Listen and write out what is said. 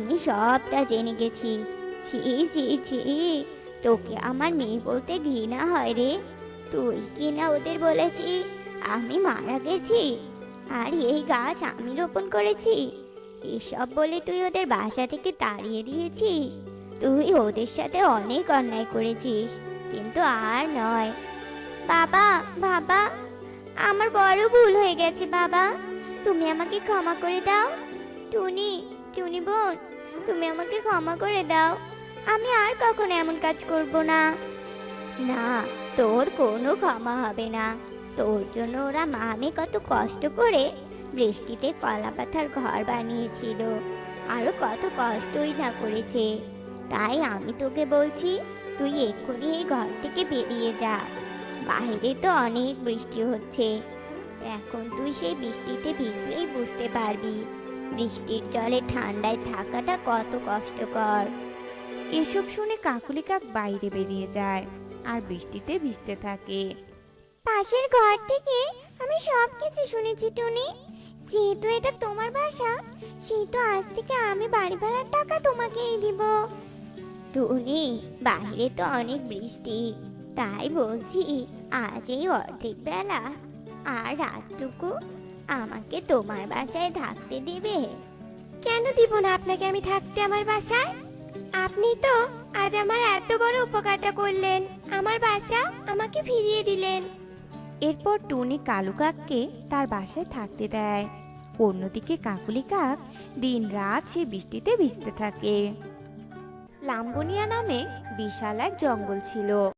আমি সবটা জেনে গেছি। ছি ছি ছি, তোকে আমার মেয়ে বলতে ঘৃণা হয় রে। তুই কি না ওদের বলেছিস আমি মারা গেছি, আর এই গাছ আমি রোপণ করেছি। এসব বলে তুই ওদের বাসা থেকে তাড়িয়ে দিয়েছিস। তুই ওদের সাথে অনেক অন্যায় করেছিস, কিন্তু আর নয়। বাবা, বাবা, আমার বড় ভুল হয়ে গেছে বাবা, তুমি আমাকে ক্ষমা করে দাও। টুনি, টুনি বোন, তুমি আমাকে ক্ষমা করে দাও। আমি আর কখনো এমন কাজ করব না। না, তোর কোনো ক্ষমা হবে না। তোর জন্য ওরা মামে কত কষ্ট করে বৃষ্টিতে কলা পাতার ঘর বানিয়েছিল, আরো কত কষ্টই না করেছে। তাই আমি তোকে বলছি, তুই এক্ষুনি এই ঘর থেকে বেরিয়ে যা। বাইরে তো অনেক বৃষ্টি হচ্ছে, এখন তুই সেই বৃষ্টিতে ভিজলেই বুঝতে পারবি বৃষ্টির জলে ঠান্ডায় থাকাটা কত কষ্টকর। এসব শুনে কাকুলি কাক বাইরে বেরিয়ে যায় আর বৃষ্টিতে ভিজতে থাকে। পাশের ঘর থেকে আমি সব কিছু শুনেছি টুনি। যেহেতু এটা তোমার বাসা, সেহেতু আজ থেকে আমি বাড়ি ভাড়ার টাকা তোমাকেই দিব। টুনি, বাইরে তো অনেক বৃষ্টি, তাই বলছি আজ এই অর্ধেক বেলা আর রাতটুকু আমাকে তোমার বাসায় থাকতে দিবে? কেন দিব না আপনাকে আমি থাকতে আমার বাসায়? আপনি তো আজ আমার এত বড় উপকারটা করলেন, আমার বাসা আমাকে ফিরিয়ে দিলেন। এরপর টুনি কালু কাককে তার বাসায় থাকতে দেয়। অন্যদিকে কাকুলি কাক দিন রাত সে বৃষ্টিতে ভিজতে থাকে। লাম্বনিয়া নামে বিশাল এক জঙ্গল ছিল।